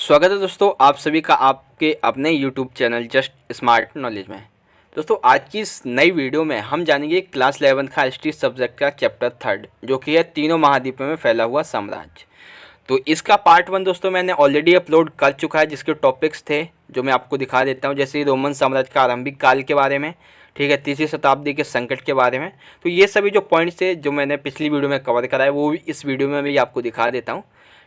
स्वागत है दोस्तों आप सभी का आपके अपने YouTube channel just smart knowledge में। दोस्तों आज की इस नई वीडियो में हम जानेंगे क्लास 11 का हिस्ट्री सब्जेक्ट का चैप्टर 3 जो कि है तीनों महाद्वीपों में फैला हुआ साम्राज्य। तो इसका पार्ट 1 दोस्तों मैंने ऑलरेडी अपलोड कर चुका है, जिसके टॉपिक्स थे जो मैं आपको दिखा देता हूँ, जैसे रोमन साम्राज्य का आरंभिक काल के बारे में, ठीक है, तीसरी शताब्दी के संकट के बारे में। तो ये सभी जो पॉइंट्स थे जो मैंने पिछली वीडियो में कवर कराए वो भी इस वीडियो में भी आपको दिखा देता हूँ,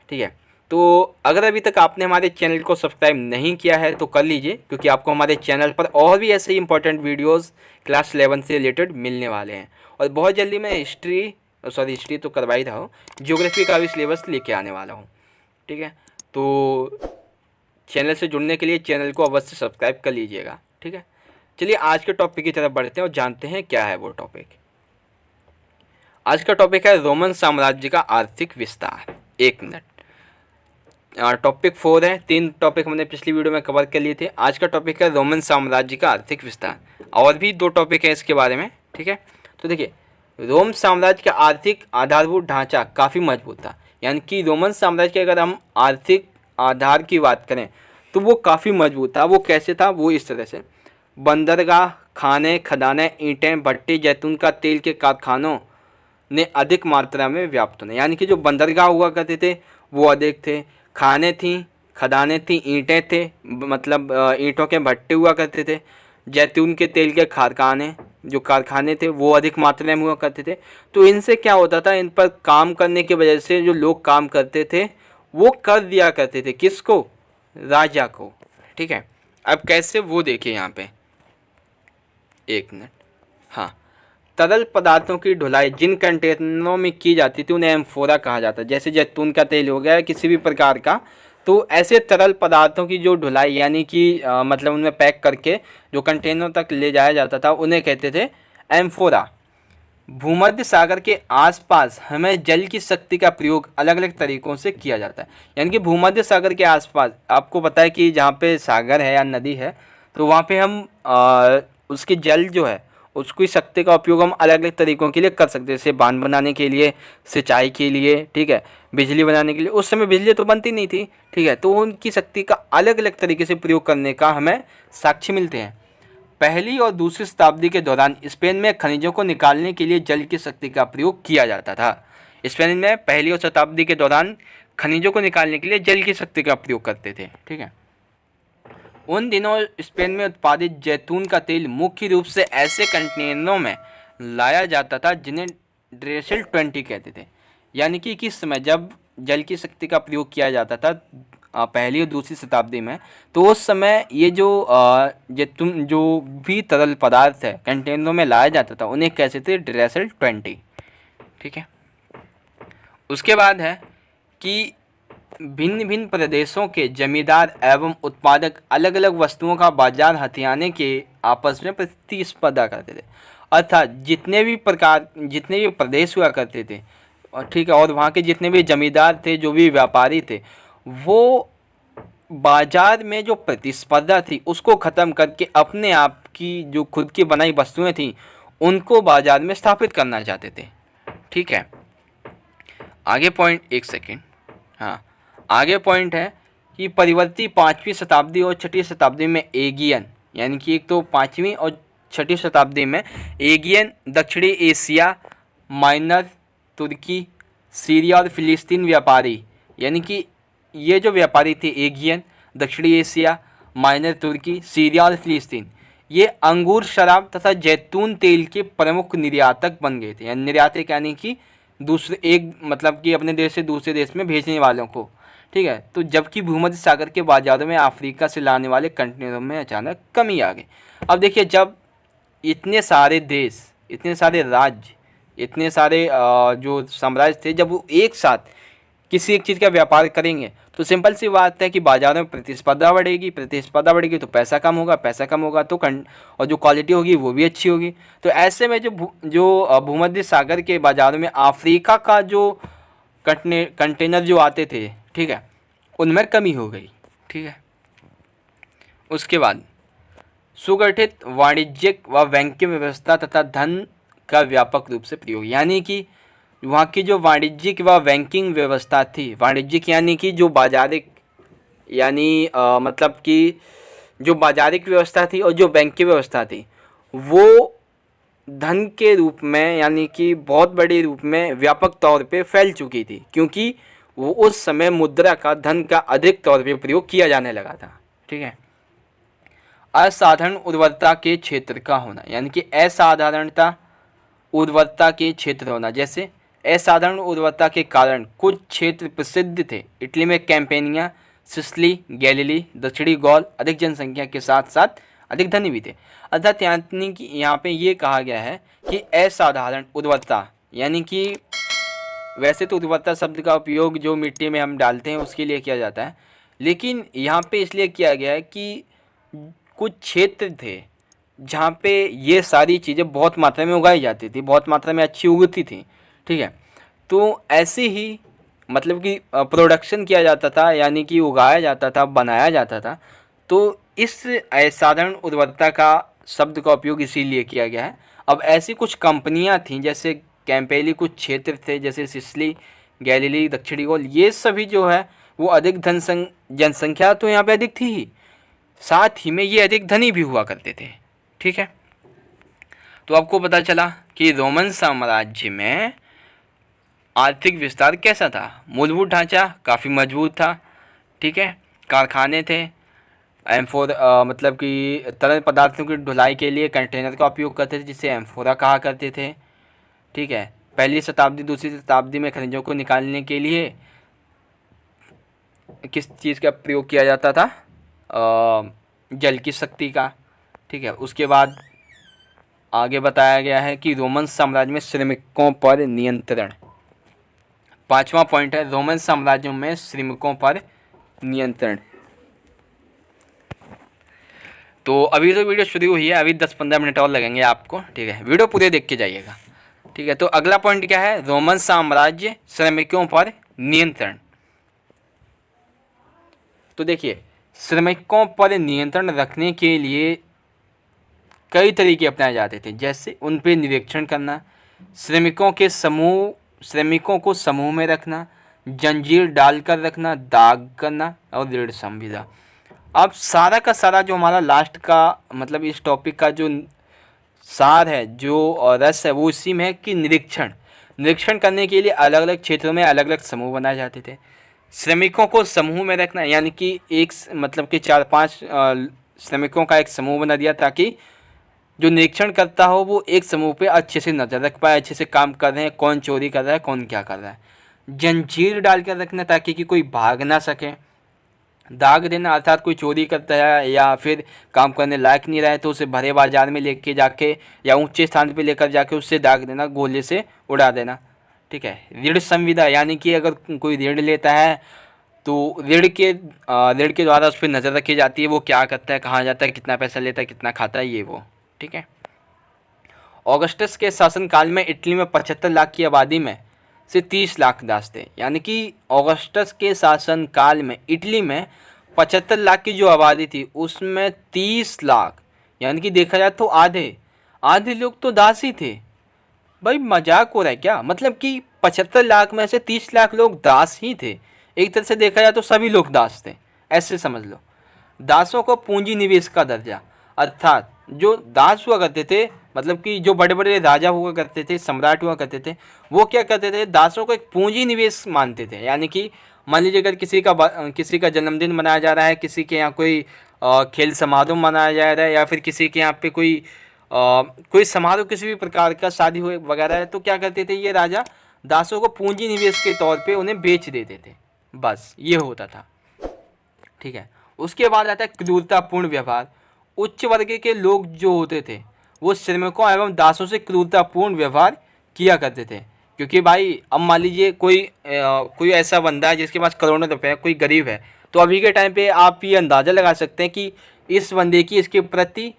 ठीक है। तो अगर अभी तक आपने हमारे चैनल को सब्सक्राइब नहीं किया है तो कर लीजिए, क्योंकि आपको हमारे चैनल पर और भी ऐसे ही इंपॉर्टेंट वीडियोस क्लास 11 से रिलेटेड मिलने वाले हैं। और बहुत जल्दी मैं हिस्ट्री तो करवा ही रहा हूँ, ज्योग्राफी का भी सिलेबस लेके आने वाला हूँ, ठीक है। तो चैनल से जुड़ने के लिए चैनल को अवश्य सब्सक्राइब कर लीजिएगा, ठीक है। चलिए आज के टॉपिक की तरफ बढ़ते हैं और जानते हैं क्या है वो टॉपिक। आज का टॉपिक है रोमन साम्राज्य का आर्थिक विस्तार। 1 मिनट, टॉपिक 4 है। 3 टॉपिक हमने पिछली वीडियो में कवर कर लिए थे। आज का टॉपिक है रोमन साम्राज्य का आर्थिक विस्तार, और भी 2 टॉपिक है इसके बारे में, ठीक है। तो देखिए, रोम साम्राज्य का आर्थिक आधारभूत ढांचा काफ़ी मजबूत था, यानी कि रोमन साम्राज्य के अगर हम आर्थिक आधार की बात करें तो वो काफ़ी मजबूत था। वो कैसे था? वो इस तरह से, बंदरगाह, खाने, खदानें, ईंटें, भट्टी, जैतून का तेल के कारखानों ने अधिक मात्रा में व्याप्त होने, यानी कि जो बंदरगाह हुआ करते थे वो अधिक थे, खाने थी, खदानें थी, ईंटें थे, मतलब ईंटों के भट्टे हुआ करते थे, जैतून के तेल के कारखाने थे वो अधिक मात्रा में हुआ करते थे। तो इनसे क्या होता था, इन पर काम करने की वजह से जो लोग काम करते थे वो कर दिया करते थे, किसको? राजा को, ठीक है। अब कैसे वो देखिए यहाँ पे, 1 मिनट, हाँ। तरल पदार्थों की ढुलाई जिन कंटेनरों में की जाती थी उन्हें एम्फोरा कहा जाता है। जैसे जैतून का तेल हो गया, किसी भी प्रकार का, तो ऐसे तरल पदार्थों की जो ढुलाई यानी कि मतलब उनमें पैक करके जो कंटेनर तक ले जाया जाता था उन्हें कहते थे एम्फोरा। भूमध्य सागर के आसपास हमें जल की शक्ति का प्रयोग अलग अलग तरीक़ों से किया जाता है, यानी कि भूमध्य सागर के आसपास आपको पता है कि जहाँ पे सागर है या नदी है तो वहाँ पे हम उसकी जल जो है उसकी शक्ति का उपयोग हम अलग अलग तरीक़ों के लिए कर सकते हैं, जैसे बांध बनाने के लिए, सिंचाई के लिए, ठीक है, बिजली बनाने के लिए। उस समय बिजली तो बनती नहीं थी, ठीक है, तो उनकी शक्ति का अलग अलग तरीके से प्रयोग करने का हमें साक्ष्य मिलते हैं। पहली और दूसरी शताब्दी के दौरान स्पेन में खनिजों को निकालने के लिए जल की शक्ति का प्रयोग किया जाता था। स्पेन में पहली और शताब्दी के दौरान खनिजों को निकालने के लिए जल की शक्ति का प्रयोग करते थे, ठीक है। उन दिनों स्पेन में उत्पादित जैतून का तेल मुख्य रूप से ऐसे कंटेनरों में लाया जाता था जिन्हें ड्रेसल 20 कहते थे, यानी कि किस समय जब जल की शक्ति का प्रयोग किया जाता था पहली और दूसरी शताब्दी में, तो उस समय ये जो जैतून जो भी तरल पदार्थ है कंटेनरों में लाया जाता था उन्हें कैसे थे? ड्रेसल 20, ठीक है। उसके बाद है कि भिन्न भिन्न प्रदेशों के जमींदार एवं उत्पादक अलग अलग वस्तुओं का बाजार हथियाने के आपस में प्रतिस्पर्धा करते थे, अर्थात जितने भी प्रदेश हुआ करते थे, ठीक है, और वहाँ के जितने भी जमींदार थे, जो भी व्यापारी थे, वो बाजार में जो प्रतिस्पर्धा थी उसको ख़त्म करके अपने आप की जो खुद की बनाई वस्तुएं थी उनको बाजार में स्थापित करना चाहते थे, ठीक है। आगे पॉइंट, 1 सेकेंड, हाँ, आगे पॉइंट है कि परिवर्ती 5वीं शताब्दी और 6ठी शताब्दी में एगियन, यानी कि एक तो 5वीं और 6ठी शताब्दी में एगियन दक्षिणी एशिया, माइनर, तुर्की, सीरिया और फिलिस्तीन व्यापारी, यानी कि ये जो व्यापारी थे एगियन, दक्षिणी एशिया, माइनर, तुर्की, सीरिया और फिलिस्तीन, ये अंगूर, शराब तथा जैतून तेल के प्रमुख निर्यातक बन गए थे। निर्यातक यानी कि दूसरे एक मतलब कि अपने देश से दूसरे देश में भेजने वालों को, ठीक है। तो जबकि भूमध्य सागर के बाजारों में अफ्रीका से लाने वाले कंटेनरों में अचानक कमी आ गई। अब देखिए, जब इतने सारे देश, इतने सारे राज्य, इतने सारे जो साम्राज्य थे, जब वो एक साथ किसी एक चीज़ का व्यापार करेंगे तो सिंपल सी बात है कि बाज़ारों में प्रतिस्पर्धा बढ़ेगी तो पैसा कम होगा तो और जो क्वालिटी होगी वो भी अच्छी होगी। तो ऐसे में जो भूमध्य सागर के बाज़ारों में अफ्रीका का जो कंटेनर जो आते थे, ठीक है, उनमें कमी हो गई, ठीक है। उसके बाद सुगठित वाणिज्यिक व बैंकिंग व्यवस्था तथा धन का व्यापक रूप से प्रयोग, यानी कि वहाँ की जो वाणिज्यिक व बैंकिंग व्यवस्था थी, वाणिज्यिक यानी कि जो बाजारिक यानी मतलब कि जो बाजारिक व्यवस्था थी और जो बैंक की व्यवस्था थी वो धन के रूप में यानी कि बहुत बड़े रूप में व्यापक तौर पे फैल चुकी थी, क्योंकि वो उस समय मुद्रा का धन का अधिक तौर पे प्रयोग किया जाने लगा था। ठीक है। असाधारण उर्वरता के क्षेत्र का होना, यानी कि असाधारणता उर्वरता के क्षेत्र होना, जैसे असाधारण उर्वरता के कारण कुछ क्षेत्र प्रसिद्ध थे। इटली में कैंपेनिया, सिसिली, गैलिली, दक्षिणी गॉल अधिक जनसंख्या के साथ साथ अधिक धनी भी थे। अर्थात यानी कि यहाँ पे ये कहा गया है कि असाधारण उर्वरता, यानी कि वैसे तो उर्वरता शब्द का उपयोग जो मिट्टी में हम डालते हैं उसके लिए किया जाता है, लेकिन यहाँ पे इसलिए किया गया है कि कुछ क्षेत्र थे जहाँ पे ये सारी चीज़ें बहुत मात्रा में उगाई जाती थी, बहुत मात्रा में अच्छी उगती थी। ठीक है। तो ऐसे ही मतलब कि प्रोडक्शन किया जाता था, यानी कि उगाया जाता था, बनाया जाता था। तो इस असाधारण उर्वरता का शब्द का उपयोग इसीलिए किया गया है। अब ऐसी कुछ कंपनियां थीं, जैसे कैंपेली, कुछ क्षेत्र थे जैसे सिसिली, गैलिली, दक्षिणी गोल, ये सभी जो है वो अधिक जनसंख्या तो यहाँ पे अधिक थी ही, साथ ही में ये अधिक धनी भी हुआ करते थे। ठीक है। तो आपको पता चला कि रोमन साम्राज्य में आर्थिक विस्तार कैसा था। मूलभूत ढांचा काफ़ी मजबूत था। ठीक है। कारखाने थे। मतलब कि तरल पदार्थों की ढुलाई के लिए कंटेनर का उपयोग करते थे, जिसे एम्फोरा कहा करते थे। ठीक है। पहली शताब्दी दूसरी शताब्दी में खनिजों को निकालने के लिए किस चीज़ का प्रयोग किया जाता था? जल की शक्ति का। ठीक है। उसके बाद आगे बताया गया है कि रोमन साम्राज्य में श्रमिकों पर नियंत्रण। 5वां पॉइंट है रोमन साम्राज्य में श्रमिकों पर नियंत्रण। तो अभी तो वीडियो शुरू हुई है, अभी 10-15 मिनट और लगेंगे आपको। ठीक है। वीडियो पूरे देख के जाइएगा। ठीक है। तो अगला पॉइंट क्या है? रोमन साम्राज्य श्रमिकों पर नियंत्रण। तो देखिए, श्रमिकों पर नियंत्रण रखने के लिए कई तरीके अपनाए जाते थे, जैसे उन पर निरीक्षण करना, श्रमिकों को समूह में रखना, जंजीर डालकर रखना, दाग करना और ऋण संविदा। अब सारा का सारा जो हमारा लास्ट का मतलब इस टॉपिक का जो सार है, जो रस है, वो इसी में है कि निरीक्षण करने के लिए अलग अलग क्षेत्रों में अलग अलग समूह बनाए जाते थे। श्रमिकों को समूह में रखना, यानी कि एक मतलब कि 4-5 श्रमिकों का एक समूह बना दिया, ताकि जो निरीक्षण करता हो वो एक समूह पे अच्छे से नज़र रख पाए, अच्छे से काम कर रहे हैं, कौन चोरी कर रहा है, कौन क्या कर रहा है। जंजीर डाल कर रखना ताकि कि कोई भाग ना सके। दाग देना अर्थात कोई चोरी करता है या फिर काम करने लायक नहीं रहा है तो उसे भरे बाजार में लेके जाके या ऊंचे स्थान पे लेकर जाके उससे दाग देना, गोले से उड़ा देना। ठीक है। ऋण संविदा, यानी कि अगर कोई ऋण लेता है तो ऋण के द्वारा उस पर नज़र रखी जाती है, वो क्या करता है, कहाँ जाता है, कितना पैसा लेता है, कितना खाता है, ये वो। ठीक है। ऑगस्टस के शासनकाल में इटली में 75 लाख की आबादी में से 30 लाख दास थे। यानी कि ऑगस्टस के शासनकाल में इटली में 75 लाख की जो आबादी थी उसमें 30 लाख, यानी कि देखा जाए तो आधे लोग तो दास ही थे। भाई मजाक हो रहा है क्या? मतलब कि 75 लाख में से 30 लाख लोग दास ही थे। एक तरह से देखा जाए तो सभी लोग दास थे, ऐसे समझ लो। दासों को पूंजी निवेश का दर्जा, अर्थात जो दास हुआ करते थे, मतलब कि जो बड़े बड़े राजा हुआ करते थे, सम्राट हुआ करते थे, वो क्या करते थे, दासों को एक पूंजी निवेश मानते थे। यानी कि मान लीजिए अगर किसी का जन्मदिन मनाया जा रहा है, किसी के यहाँ कोई खेल समारोह मनाया जा रहा है, या फिर किसी के यहाँ पे कोई समारोह किसी भी प्रकार का शादी हुए वगैरह है, तो क्या करते थे ये राजा, दासों को पूंजी निवेश के तौर पे उन्हें बेच देते थे। बस ये होता था। ठीक है। उसके बाद आता है क्रूरतापूर्ण व्यवहार। उच्च वर्ग के लोग जो होते थे वो श्रमिकों एवं दासों से क्रूरतापूर्ण व्यवहार किया करते थे, क्योंकि भाई अब मान लीजिए कोई ऐसा बंदा है जिसके पास करोड़ों रुपए है, कोई गरीब है, तो अभी के टाइम पे आप ये अंदाज़ा लगा सकते हैं कि इस बंदे की इसके प्रति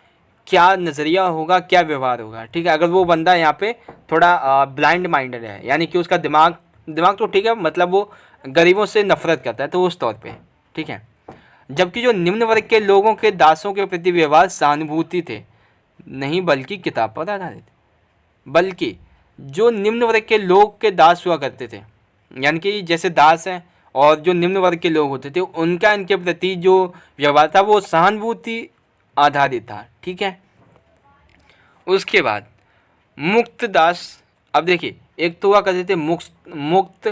क्या नज़रिया होगा, क्या व्यवहार होगा। ठीक है। अगर वो बंदा यहाँ पे थोड़ा ब्लाइंड माइंडेड है, यानी कि उसका दिमाग तो ठीक है, मतलब वो गरीबों से नफरत करता है, तो उस तौर पे। ठीक है। जबकि जो निम्न वर्ग के लोगों के दासों के प्रति व्यवहार सहानुभूति थे, नहीं बल्कि किताब पर आधारित। बल्कि जो निम्न वर्ग के लोग के दास हुआ करते थे, यानी कि जैसे दास हैं और जो निम्न वर्ग के लोग होते थे उनका इनके प्रति जो व्यवहार था वो सहानुभूति आधारित था। ठीक है। उसके बाद मुक्त दास। अब देखिए, एक तो हुआ करते थे मुक्त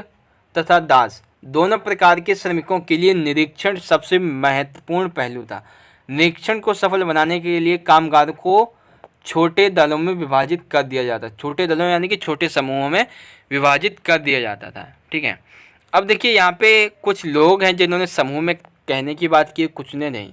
तथा दास, दोनों प्रकार के श्रमिकों के लिए निरीक्षण सबसे महत्वपूर्ण पहलू था। निरीक्षण को सफल बनाने के लिए कामगार को छोटे दलों में विभाजित कर दिया जाता, छोटे दलों यानी कि छोटे समूहों में विभाजित कर दिया जाता था। ठीक है। अब देखिए, यहाँ पे कुछ लोग हैं जिन्होंने समूह में कहने की बात की, कुछ ने नहीं।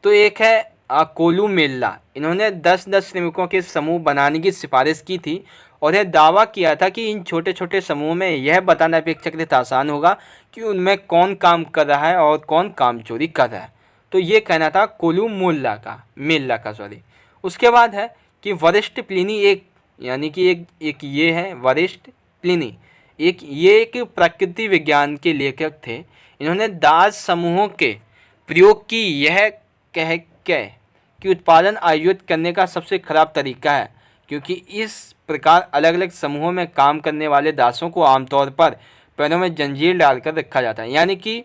तो एक है कोलू मेल्ला, इन्होंने 10-10 श्रमिकों के समूह बनाने की सिफारिश की थी और यह दावा किया था कि इन छोटे छोटे समूह में यह बताना अपेक्षाकृत आसान होगा कि उनमें कौन काम कर रहा है और कौन काम चोरी कर रहा है। तो ये कहना था कोलू मेल्ला का सॉरी। उसके बाद है कि वरिष्ठ प्लिनी, एक यानी कि एक ये है वरिष्ठ प्लिनी, एक प्रकृति विज्ञान के लेखक थे। इन्होंने दास समूहों के प्रयोग की यह कह के कि उत्पादन आयोजित करने का सबसे खराब तरीका है, क्योंकि इस प्रकार अलग अलग समूहों में काम करने वाले दासों को आमतौर पर पैरों में जंजीर डालकर रखा जाता है। यानी कि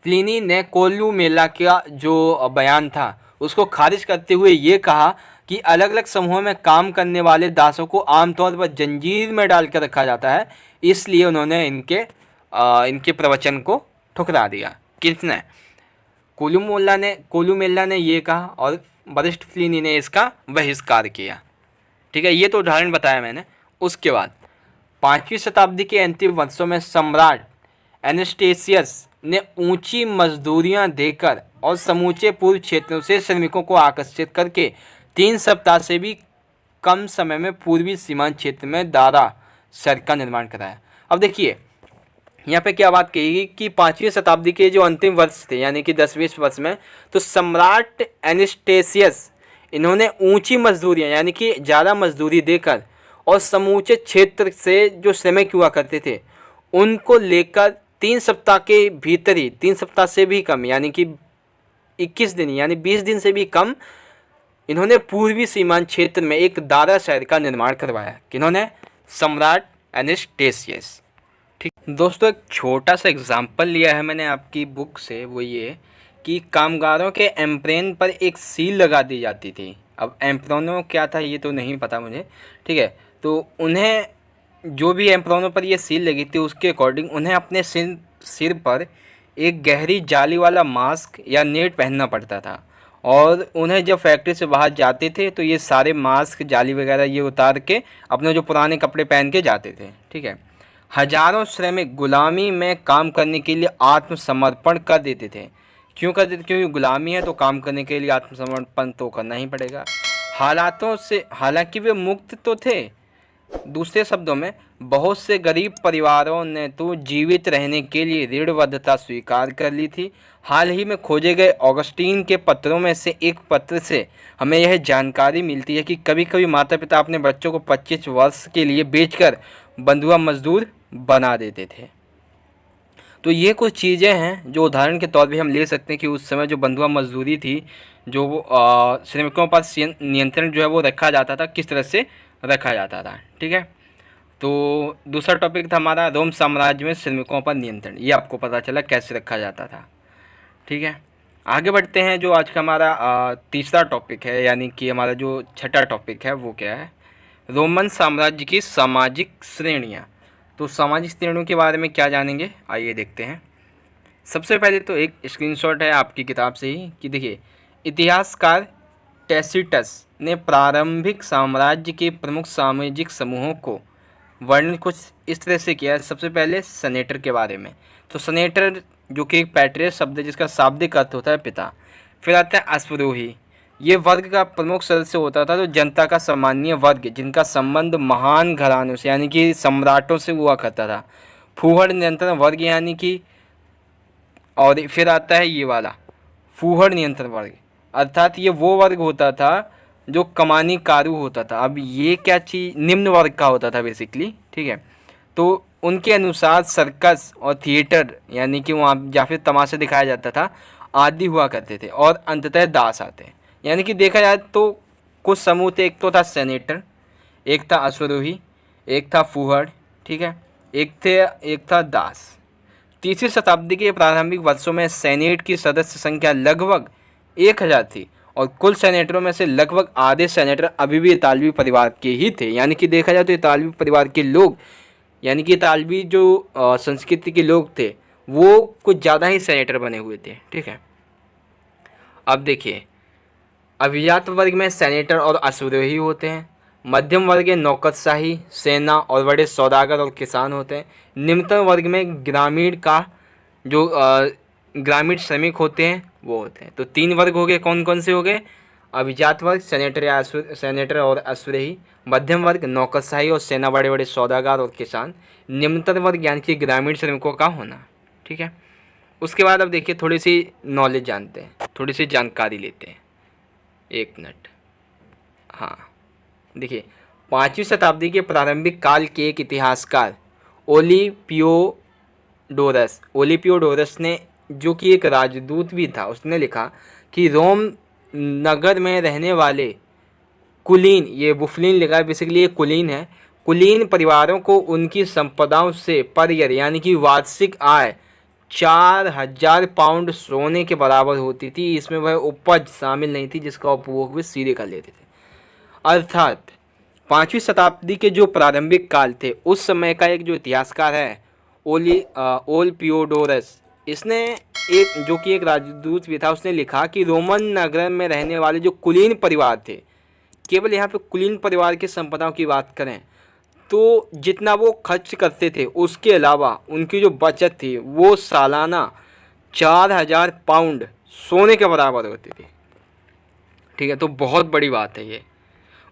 प्लिनी ने कोल्लू मेला का जो बयान था उसको खारिज करते हुए ये कहा कि अलग अलग समूहों में काम करने वाले दासों को आमतौर पर जंजीर में डालकर रखा जाता है, इसलिए उन्होंने इनके प्रवचन को ठुकरा दिया। किसने? कोलू मेला ने ये कहा और वरिष्ठ प्लिनी ने इसका बहिष्कार किया। ठीक है, ये तो उदाहरण बताया मैंने। उसके बाद 5वीं शताब्दी के अंतिम वर्षों में सम्राट एनेस्टेसियस ने ऊंची मजदूरियां देकर और समूचे पूर्व क्षेत्रों से श्रमिकों को आकर्षित करके 3 सप्ताह से भी कम समय में पूर्वी सीमांत क्षेत्र में दारा शहर का निर्माण कराया। अब देखिए, यहाँ पे क्या बात कही गई कि 5वीं शताब्दी के जो अंतिम वर्ष थे यानी कि 10वें वर्ष में, तो सम्राट एनेस्टेसियस इन्होंने ऊंची मजदूरियाँ यानी कि ज़्यादा मजदूरी देकर और समूचे क्षेत्र से जो श्रमिक हुआ करते थे उनको लेकर 3 सप्ताह के भीतर ही, 3 सप्ताह से भी कम यानी कि 21 दिन यानी 20 दिन से भी कम, इन्होंने पूर्वी सीमांत क्षेत्र में एक दारा शहर का निर्माण करवाया। किन्होंने? सम्राट एनेस्टेसियस। ठीक दोस्तों, एक छोटा सा एग्जाम्पल लिया है मैंने आपकी बुक से, वो ये कि कामगारों के एम्प्रेन पर एक सील लगा दी जाती थी। अब एम्प्रोनो क्या था ये तो नहीं पता मुझे। ठीक है, तो उन्हें जो भी एम्प्रोनो पर ये सील लगी थी उसके अकॉर्डिंग उन्हें अपने सिर पर एक गहरी जाली वाला मास्क या नेट पहनना पड़ता था और उन्हें जब फैक्ट्री से बाहर जाते थे तो ये सारे मास्क, जाली वगैरह ये उतार के अपने जो पुराने कपड़े पहन के जाते थे। ठीक है, हजारों श्रमिक गुलामी में काम करने के लिए आत्मसमर्पण कर देते थे। क्यों कर देते? क्योंकि गुलामी है तो काम करने के लिए आत्मसमर्पण तो करना ही पड़ेगा। हालातों से हालांकि वे मुक्त तो थे, दूसरे शब्दों में बहुत से गरीब परिवारों ने तो जीवित रहने के लिए ऋणबद्धता स्वीकार कर ली थी। हाल ही में खोजे गए ऑगस्टीन के पत्रों में से एक पत्र से हमें यह जानकारी मिलती है कि कभी कभी माता पिता अपने बच्चों को 25 वर्ष के लिए बेचकर बंधुआ मजदूर बना देते थे। तो ये कुछ चीज़ें हैं जो उदाहरण के तौर पे हम ले सकते हैं कि उस समय जो बंधुआ मजदूरी थी, जो श्रमिकों पर नियंत्रण जो है वो रखा जाता था, किस तरह से रखा जाता था। ठीक है, तो दूसरा टॉपिक था हमारा रोम साम्राज्य में श्रमिकों पर नियंत्रण। ये आपको पता चला कैसे रखा जाता था। ठीक है, आगे बढ़ते हैं। जो आज का हमारा तीसरा टॉपिक है यानी कि हमारा जो छठा टॉपिक है वो क्या है? रोमन साम्राज्य की सामाजिक श्रेणियाँ। तो सामाजिक श्रेणियों के बारे में क्या जानेंगे, आइए देखते हैं। सबसे पहले तो एक स्क्रीनशॉट है आपकी किताब से ही कि देखिए, इतिहासकार टैसिटस ने प्रारंभिक साम्राज्य के प्रमुख सामाजिक समूहों को वर्णन कुछ इस तरह से किया है। सबसे पहले सेनेटर के बारे में। तो सेनेटर जो कि एक पैट्रियस शब्द है जिसका शाब्दिक अर्थ होता है पिता। फिर आता है अश्वरोही, ये वर्ग का प्रमुख सदस्य होता था तो जनता का सामान्य वर्ग जिनका संबंध महान घरानों से यानी कि सम्राटों से हुआ करता था। फूहड़ नियंत्रण वर्ग यानी कि, और फिर आता है ये वाला फूहड़ नियंत्रण वर्ग, अर्थात ये वो वर्ग होता था जो कमानी कारू होता था। अब ये क्या चीज़, निम्न वर्ग का होता था बेसिकली। ठीक है, तो उनके अनुसार सर्कस और थिएटर यानी कि वहाँ या फिर तमाशा दिखाया जाता था आदि हुआ करते थे। और अंततः दास आते, यानी कि देखा जाए तो कुछ समूह थे। एक तो था सेनेटर, एक था अश्वरोही, एक था फूहड़, ठीक है, एक था दास। तीसरी शताब्दी के प्रारंभिक वर्षों में सेनेट की सदस्य संख्या लगभग 1000 थी और कुल सेनेटरों में से लगभग आधे सेनेटर अभी भी इतालवी परिवार के ही थे। यानी कि देखा जाए तो इतालवी परिवार के लोग, यानी कि इतालवी जो संस्कृति के लोग थे वो कुछ ज़्यादा ही सेनेटर बने हुए थे। ठीक है, अब देखिए, अभिजात वर्ग में सेनेटर और अश्वरोही होते हैं। मध्यम वर्ग में नौकरशाही, सेना और बड़े सौदागर और किसान होते हैं। निम्नतम वर्ग में ग्रामीण का जो ग्रामीण श्रमिक होते हैं वो होते हैं। तो 3 वर्ग हो गए, कौन कौन से हो गए? अभिजात वर्ग सेनेटर और अश्वरोही, मध्यम वर्ग नौकरशाही और सेना, बड़े बड़े सौदागर और किसान, निम्नतम वर्ग यानी कि ग्रामीण श्रमिकों का होना। ठीक है, उसके बाद अब देखिए थोड़ी सी नॉलेज जानते हैं, थोड़ी सी जानकारी लेते हैं। 1 मिनट। हाँ, देखिए 5वीं शताब्दी के प्रारंभिक काल के एक इतिहासकार ओलिपियोडोरस ने, जो कि एक राजदूत भी था, उसने लिखा कि रोम नगर में रहने वाले कुलीन, ये बुफलिन लिखा है, बेसिकली ये कुलीन है, कुलीन परिवारों को उनकी संपदाओं से पर ईयर यानी कि वार्षिक आय 4000 पाउंड सोने के बराबर होती थी। इसमें वह उपज शामिल नहीं थी जिसका उपभोग वे सीधे कर लेते थे। अर्थात 5वीं शताब्दी के जो प्रारंभिक काल थे उस समय का एक जो इतिहासकार है ओलिपियोडोरस, इसने जो कि एक राजदूत भी था, उसने लिखा कि रोमन नगर में रहने वाले जो कुलीन परिवार थे, केवल यहाँ पे कुलीन परिवार की संपदाओं की बात करें तो जितना वो खर्च करते थे उसके अलावा उनकी जो बचत थी वो सालाना 4000 पाउंड सोने के बराबर होती थी। ठीक है, तो बहुत बड़ी बात है ये।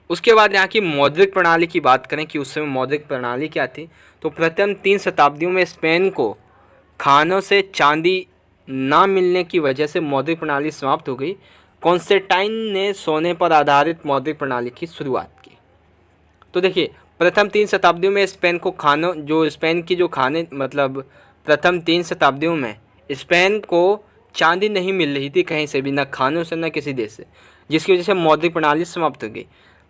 उसके बाद यहाँ की मौद्रिक प्रणाली की बात करें कि उस समय मौद्रिक प्रणाली क्या थी, तो प्रथम 3 शताब्दियों में स्पेन को खानों से चांदी ना मिलने की वजह से मौद्रिक प्रणाली समाप्त हो गई। कॉन्स्टेंटाइन ने सोने पर आधारित मौद्रिक प्रणाली की शुरुआत की। तो देखिए, प्रथम 3 शताब्दियों में स्पेन को खानों, जो स्पेन की जो खाने, मतलब प्रथम 3 शताब्दियों में स्पेन को चांदी नहीं मिल रही थी कहीं से भी, ना खानों से ना किसी देश से, जिसकी वजह से मौद्रिक प्रणाली समाप्त हो गई।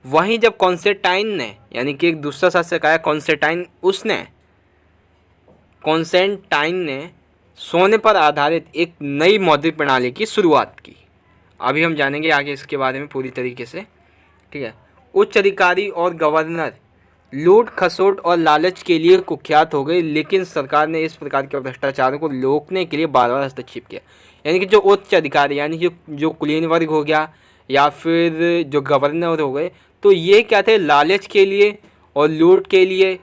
वहीं जब कॉन्स्टेंटाइन ने, यानी कि एक दूसरा शासक आया कॉन्स्टेंटाइन ने सोने पर आधारित एक नई मौद्रिक प्रणाली की शुरुआत की। अभी हम जानेंगे आगे इसके बारे में पूरी तरीके से। ठीक है, उच्च अधिकारी और गवर्नर लूट खसोट और लालच के लिए कुख्यात हो गए, लेकिन सरकार ने इस प्रकार के भ्रष्टाचार को रोकने के लिए बार बार हस्तक्षेप किया। यानी कि जो उच्च अधिकारी, यानी कि जो कुलीन वर्ग हो गया या फिर जो गवर्नर हो गए, तो ये क्या थे, लालच के लिए और लूट के लिए,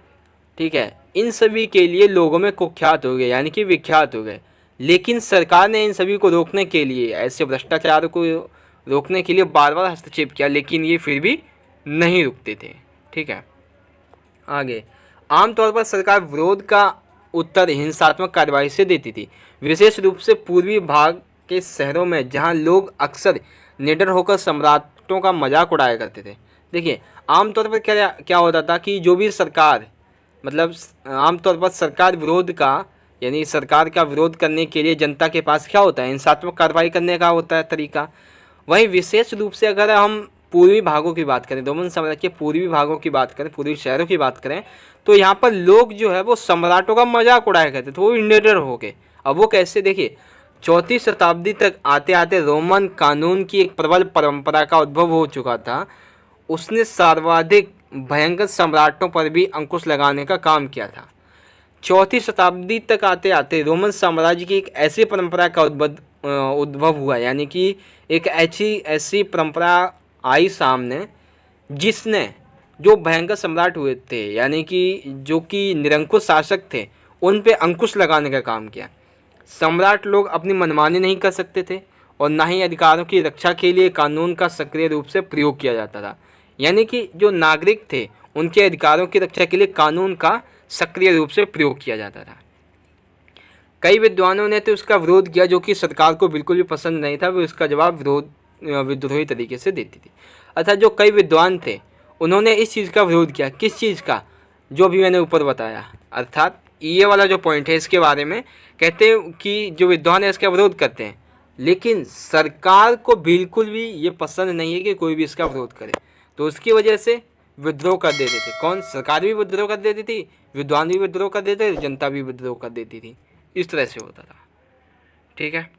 ठीक है, इन सभी के लिए लोगों में कुख्यात हो गए, यानी कि विख्यात हो गए। लेकिन सरकार ने इन सभी को रोकने के लिए, ऐसे भ्रष्टाचार को रोकने के लिए बार बार हस्तक्षेप किया, लेकिन ये फिर भी नहीं रुकते थे। ठीक है, आगे आमतौर पर सरकार विरोध का उत्तर हिंसात्मक कार्रवाई से देती थी, विशेष रूप से पूर्वी भाग के शहरों में जहां लोग अक्सर निडर होकर सम्राटों का मजाक उड़ाया करते थे। देखिए, आमतौर पर क्या होता था कि जो भी सरकार, मतलब आमतौर पर सरकार विरोध का, यानी सरकार का विरोध करने के लिए जनता के पास क्या होता है, हिंसात्मक कार्रवाई करने का होता है तरीका। वहीं विशेष रूप से अगर हम पूर्वी भागों की बात करें, रोमन साम्राज्य के पूर्वी भागों की बात करें, पूर्वी शहरों की बात करें, तो यहाँ पर लोग जो है वो सम्राटों का मजाक उड़ाया करते थे, वो निडर हो गए। अब वो कैसे, देखिए 4वीं शताब्दी तक आते आते रोमन कानून की एक प्रबल परंपरा का उद्भव हो चुका था। उसने सर्वाधिक भयंकर सम्राटों पर भी अंकुश लगाने का काम किया था। 4वीं शताब्दी तक आते आते रोमन साम्राज्य की एक ऐसी परंपरा का उद्भव हुआ, यानी कि एक ऐसी परंपरा आई सामने जिसने जो भयंकर सम्राट हुए थे, यानी कि जो कि निरंकुश शासक थे, उन पे अंकुश लगाने का काम किया। सम्राट लोग अपनी मनमानी नहीं कर सकते थे और ना ही अधिकारों की रक्षा के लिए कानून का सक्रिय रूप से प्रयोग किया जाता था। यानी कि जो नागरिक थे उनके अधिकारों की रक्षा के लिए कानून का सक्रिय रूप से प्रयोग किया जाता था। कई विद्वानों ने तो उसका विरोध किया, जो कि सरकार को बिल्कुल भी पसंद नहीं था। वो इसका जवाब विद्रोही तरीके से देती थी। अर्थात जो कई विद्वान थे उन्होंने इस चीज़ का विरोध किया। किस चीज़ का? जो भी मैंने ऊपर बताया। अर्थात ये वाला जो पॉइंट है इसके बारे में कहते हैं कि जो विद्वान है इसका विरोध करते हैं, लेकिन सरकार को बिल्कुल भी ये पसंद नहीं है कि कोई भी इसका विरोध करे, तो उसकी वजह से विद्रोह कर देते थे। कौन? सरकार भी विद्रोह कर देती थी, विद्वान भी विद्रोह कर देते थे, जनता भी विद्रोह कर देती थी। इस तरह से होता था। ठीक है,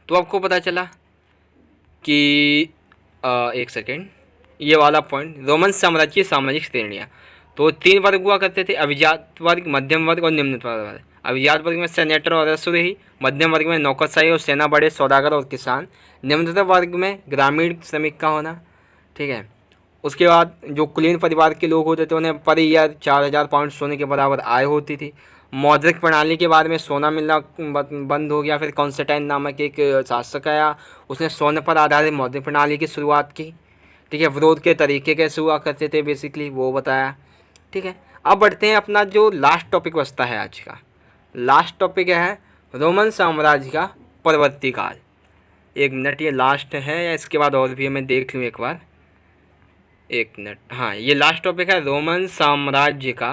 तो आपको पता चला कि एक सेकेंड, ये वाला पॉइंट, रोमन साम्राज्य की सामाजिक श्रेणियाँ। तो 3 वर्ग हुआ करते थे, अभिजात वर्ग, मध्यम वर्ग और निम्न वर्ग। अभिजात वर्ग में सेनेटर और रसोई, मध्यम वर्ग में नौकरशाही और सेना, बड़े सौदागर और किसान, निम्नतर वर्ग में ग्रामीण श्रमिक का होना। ठीक है, उसके बाद जो कुलीन परिवार के लोग होते थे उन्हें पर ईयर 4000 पाउंड सोने के बराबर आय होती थी। मौद्रिक प्रणाली के बाद में सोना मिलना बंद हो गया। फिर कॉन्स्टेंटाइन नामक एक शासक आया, उसने सोने पर आधारित मौद्रिक प्रणाली की शुरुआत की। ठीक है, विरोध के तरीके कैसे हुआ करते थे बेसिकली वो बताया। ठीक है, अब बढ़ते हैं अपना जो लास्ट टॉपिक बचता है आज का। लास्ट टॉपिक है रोमन साम्राज्य का परवर्ती काल। 1 मिनट, ये लास्ट है या इसके बाद और भी मैं देख लूँ एक बार, 1 मिनट। हाँ, ये लास्ट टॉपिक है रोमन साम्राज्य का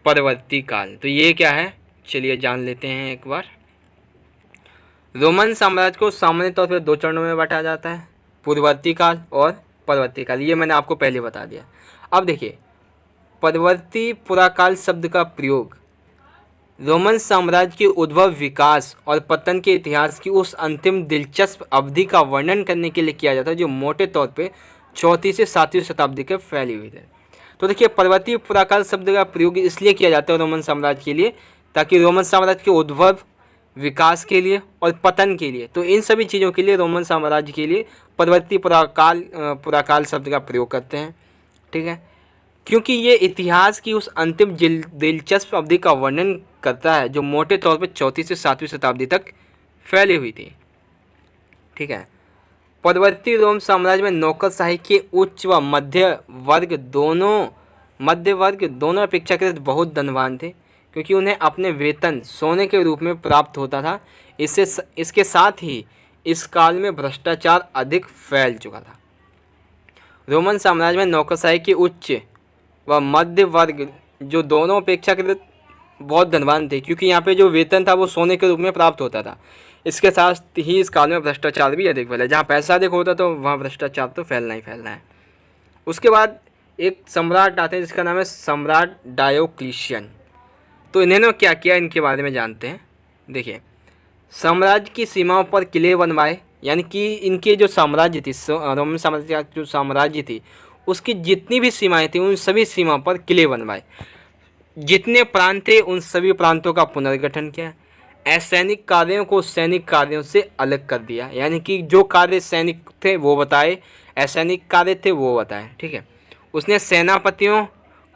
परवर्ती काल। तो ये क्या है, चलिए जान लेते हैं एक बार। रोमन साम्राज्य को सामान्य तौर पर 2 चरणों में बांटा जाता है, पूर्ववर्ती काल और परवर्ती काल। ये मैंने आपको पहले बता दिया। अब देखिए, परवर्ती पुराकाल शब्द का प्रयोग रोमन साम्राज्य के उद्भव, विकास और पतन के इतिहास की उस अंतिम दिलचस्प अवधि का वर्णन करने के लिए किया जाता है जो मोटे तौर पे 4वीं से 7वीं शताब्दी के फैली हुई थी। तो देखिए, परवर्ती पुराकाल शब्द का प्रयोग इसलिए किया जाता है रोमन साम्राज्य के लिए, ताकि रोमन साम्राज्य के उद्भव, विकास के लिए और पतन के लिए, तो इन सभी चीज़ों के लिए रोमन साम्राज्य के लिए परवर्ती पुराकाल शब्द का प्रयोग करते हैं। ठीक है, क्योंकि ये इतिहास की उस अंतिम दिलचस्प अवधि का वर्णन करता है जो मोटे तौर पर 4वीं से 7वीं शताब्दी तक फैली हुई थी। ठीक है, परवर्ती रोम साम्राज्य में नौकरशाही के उच्च व मध्य वर्ग दोनों अपेक्षाकृत बहुत धनवान थे, क्योंकि उन्हें अपने वेतन सोने के रूप में प्राप्त होता था। इसके साथ ही इस काल में भ्रष्टाचार अधिक फैल चुका था। रोमन साम्राज्य में नौकरशाही के उच्च व मध्य वर्ग जो दोनों अपेक्षाकृत बहुत धनवान थे, क्योंकि यहाँ पे जो वेतन था वो सोने के रूप में प्राप्त होता था। इसके साथ ही इस काल में भ्रष्टाचार भी अधिक फैला। जहाँ पैसा अधिक होता तो वहाँ भ्रष्टाचार तो फैलना ही फैलना है। उसके बाद एक सम्राट आते हैं जिसका नाम है सम्राट डायोक्लिशियन। तो इन्होंने क्या किया, इनके बारे में जानते हैं। देखिए, साम्राज्य की सीमाओं पर किले बनवाए, यानी कि इनके जो साम्राज्य थी, रोमन साम्राज्य का जो साम्राज्य थी उसकी जितनी भी सीमाएं थी उन सभी सीमाओं पर किले बनवाए। जितने प्रांत थे उन सभी प्रांतों का पुनर्गठन किया। असैनिक कार्यों को सैनिक कार्यों से अलग कर दिया, यानी कि जो कार्य सैनिक थे वो बताए, असैनिक कार्य थे वो बताए। ठीक है, उसने सेनापतियों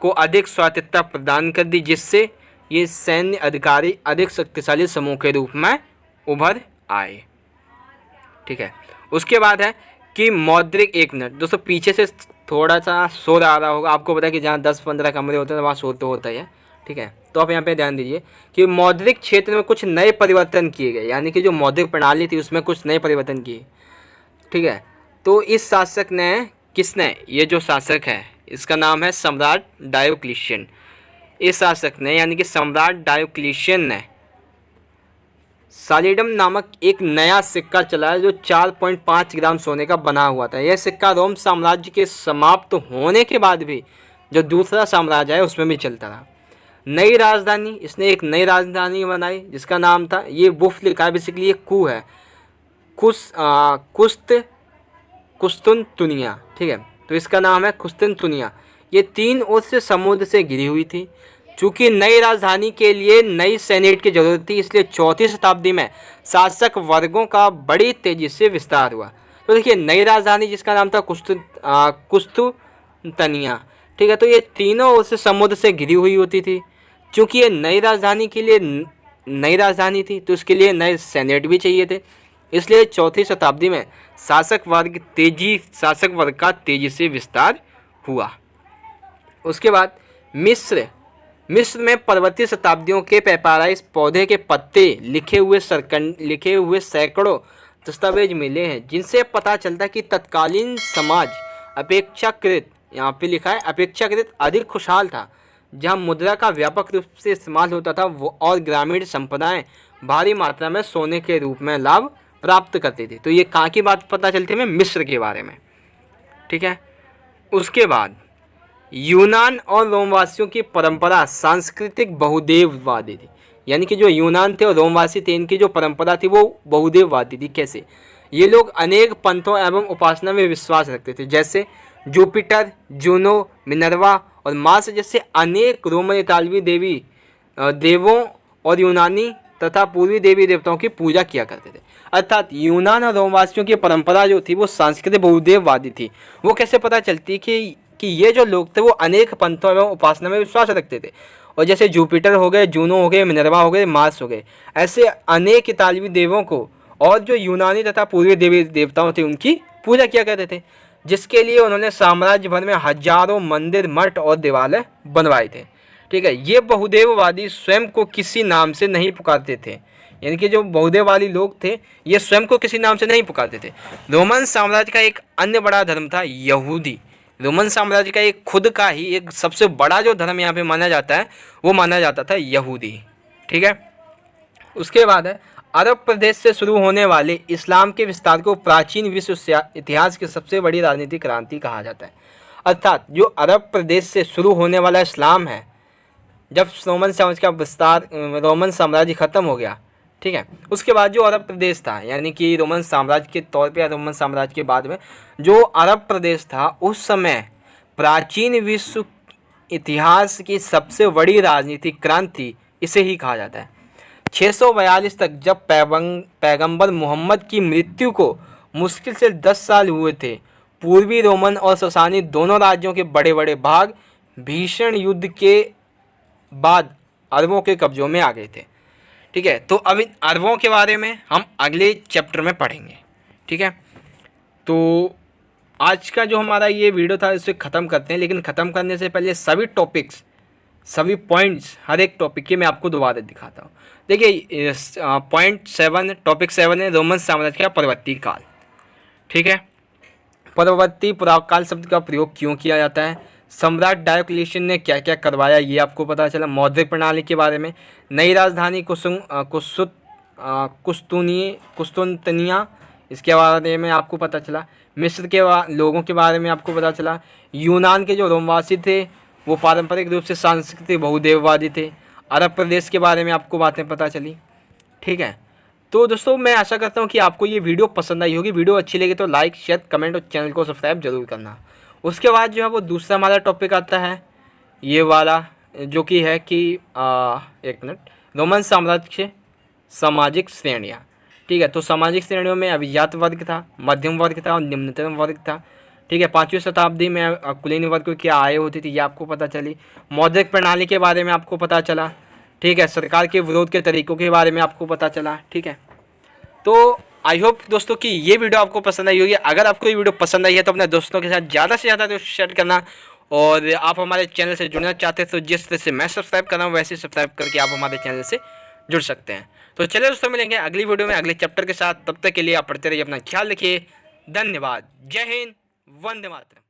को अधिक स्वायत्तता प्रदान कर दी, जिससे ये सैन्य अधिकारी अधिक शक्तिशाली समूह के रूप में उभर आए। ठीक है, उसके बाद है कि मौद्रिक, 1 मिनट दोस्तों, पीछे से थोड़ा सा शोर आ रहा होगा। आपको पता है कि जहाँ 10-15 कमरे होते हैं वहाँ शोर तो होता ही है। ठीक है, तो आप यहाँ पे ध्यान दीजिए कि मौद्रिक क्षेत्र में कुछ नए परिवर्तन किए गए, यानी कि जो मौद्रिक प्रणाली थी उसमें कुछ नए परिवर्तन किए। ठीक है, तो इस शासक ने, किसने, ये जो शासक है इसका नाम है सम्राट डायोक्लिशियन। इस शासक ने यानी कि सम्राट डायोक्लिशियन ने सालिडम नामक एक नया सिक्का चलाया जो 4.5 ग्राम सोने का बना हुआ था। यह सिक्का रोम साम्राज्य के समाप्त होने के बाद भी जो दूसरा साम्राज्य है उसमें भी चलता रहा। नई राजधानी, इसने एक नई राजधानी बनाई जिसका नाम था, ये बुफ लिखा है बेसिकली, ये कू है, कुस्तुनतुनिया। ठीक है, तो इसका नाम है कुस्तुनतुनिया। ये 3 ओर से समुद्र से घिरी हुई थी। चूँकि नई राजधानी के लिए नई सेनेट की जरूरत थी, इसलिए 4वीं शताब्दी में शासक वर्गों का बड़ी तेजी से विस्तार हुआ। तो देखिए, नई राजधानी जिसका नाम था कुस्तुनतनिया। ठीक है, तो ये तीनों ओर से समुद्र से घिरी हुई होती थी। चूँकि ये नई राजधानी के लिए नई राजधानी थी तो इसके लिए नए सेनेट भी चाहिए थे, इसलिए 4वीं शताब्दी में शासक वर्ग का तेजी से विस्तार हुआ। उसके बाद मिस्र में परवर्ती शताब्दियों के पेपाराइस पौधे के पत्ते लिखे हुए सैकड़ों दस्तावेज मिले हैं, जिनसे पता चलता है कि तत्कालीन समाज अपेक्षाकृत, यहाँ पे लिखा है अपेक्षाकृत, अधिक खुशहाल था। जहाँ मुद्रा का व्यापक रूप से इस्तेमाल होता था वो, और ग्रामीण संप्रदाय भारी मात्रा में सोने के रूप में लाभ प्राप्त करते थे। तो ये कहाँ की बात पता चलती है, हमें मिस्र के बारे में। ठीक है, उसके बाद यूनान और रोमवासियों की परंपरा सांस्कृतिक बहुदेववादी थी। यानी कि जो यूनान थे और रोमवासी थे, इनकी जो परंपरा थी वो बहुदेववादी थी। कैसे? ये लोग अनेक पंथों एवं उपासना में विश्वास रखते थे, जैसे जुपिटर, जूनो, मिनर्वा और मार्स जैसे अनेक रोमन इतालवी देवों और यूनानी तथा पूर्वी देवी देवताओं की पूजा किया करते थे। अर्थात यूनान और रोमवासियों की परंपरा जो थी वो सांस्कृतिक बहुदेववादी थी। वो कैसे पता चलती कि ये जो लोग थे वो अनेक पंथों एवं उपासना में विश्वास रखते थे, और जैसे जुपिटर हो गए, जूनो हो गए, मिनर्वा हो गए, मार्स हो गए, ऐसे अनेक इतालवी देवों को और जो यूनानी तथा पूर्वी देवी देवताओं थे उनकी पूजा किया करते थे, जिसके लिए उन्होंने साम्राज्य भर में हजारों मंदिर, मठ और देवालय बनवाए थे। ठीक है, ये बहुदेववादी स्वयं को किसी नाम से नहीं पुकारते थे, यानी कि जो बहुदेववादी लोग थे ये स्वयं को किसी नाम से नहीं पुकारते थे। रोमन साम्राज्य का एक अन्य बड़ा धर्म था यहूदी। रोमन साम्राज्य का एक खुद का ही एक सबसे बड़ा जो धर्म यहाँ पे माना जाता है वो माना जाता था यहूदी। ठीक है, उसके बाद है अरब प्रदेश से शुरू होने वाले इस्लाम के विस्तार को प्राचीन विश्व इतिहास की सबसे बड़ी राजनीतिक क्रांति कहा जाता है। अर्थात जो अरब प्रदेश से शुरू होने वाला इस्लाम है, जब रोमन साम्राज्य का विस्तार, रोमन साम्राज्य खत्म हो गया, ठीक है, उसके बाद जो अरब प्रदेश था, यानी कि रोमन साम्राज्य के तौर पे या रोमन साम्राज्य के बाद में जो अरब प्रदेश था, उस समय प्राचीन विश्व इतिहास की सबसे बड़ी राजनीतिक क्रांति इसे ही कहा जाता है। 642 तक जब पैगंबर मोहम्मद की मृत्यु को मुश्किल से 10 साल हुए थे, पूर्वी रोमन और ससानी दोनों राज्यों के बड़े बड़े भाग भीषण युद्ध के बाद अरबों के कब्जों में आ गए थे। ठीक है, तो अब इन अरबों के बारे में हम अगले चैप्टर में पढ़ेंगे। ठीक है, तो आज का जो हमारा ये वीडियो था इसे ख़त्म करते हैं, लेकिन ख़त्म करने से पहले सभी टॉपिक्स, सभी पॉइंट्स, हर एक टॉपिक के मैं आपको दोबारा दिखाता हूँ। देखिए पॉइंट 7, टॉपिक 7 है रोमन साम्राज्य का परवर्ती काल। ठीक है, परवर्ती पुराकाल शब्द का प्रयोग क्यों किया जाता है, सम्राट डायोक्लिशियन ने क्या क्या करवाया ये आपको पता चला, मौद्रिक प्रणाली के बारे में, नई राजधानी कुस्तुनतनिया इसके बारे में आपको पता चला, मिस्र के लोगों के बारे में आपको पता चला, यूनान के जो रोमवासी थे वो पारंपरिक रूप से सांस्कृतिक बहुदेववादी थे, अरब प्रदेश के बारे में आपको बातें पता चली। ठीक है, तो दोस्तों मैं आशा करता हूँ कि आपको ये वीडियो पसंद आई होगी। वीडियो अच्छी लगी तो लाइक, शेयर, कमेंट और चैनल को सब्सक्राइब जरूर करना। उसके बाद जो है वो दूसरा हमारा टॉपिक आता है ये वाला, जो कि है कि एक मिनट, रोमन साम्राज्य सामाजिक श्रेणियाँ। ठीक है, तो सामाजिक श्रेणियों में अभिजात वर्ग था, मध्यम वर्ग था और निम्नतम वर्ग था। ठीक है, 5वीं शताब्दी में कुलीन वर्ग को क्या आय होती थी ये आपको पता चली, मौद्रिक प्रणाली के बारे में आपको पता चला। ठीक है, सरकार के विरोध के तरीकों के बारे में आपको पता चला। ठीक है, तो आई होप दोस्तों कि ये वीडियो आपको पसंद आई होगी। अगर आपको ये वीडियो पसंद आई है तो अपने दोस्तों के साथ ज़्यादा से ज़्यादा शेयर करना, और आप हमारे चैनल से जुड़ना चाहते हैं तो जिस तरह से मैं सब्सक्राइब कर रहा हूँ वैसे सब्सक्राइब करके आप हमारे चैनल से जुड़ सकते हैं। तो चलिए दोस्तों, मिलेंगे अगली वीडियो में अगले चैप्टर के साथ। तब तक के लिए आप पढ़ते रहिए, अपना ख्याल रखिए। धन्यवाद। जय हिंद, वंदे मातरम।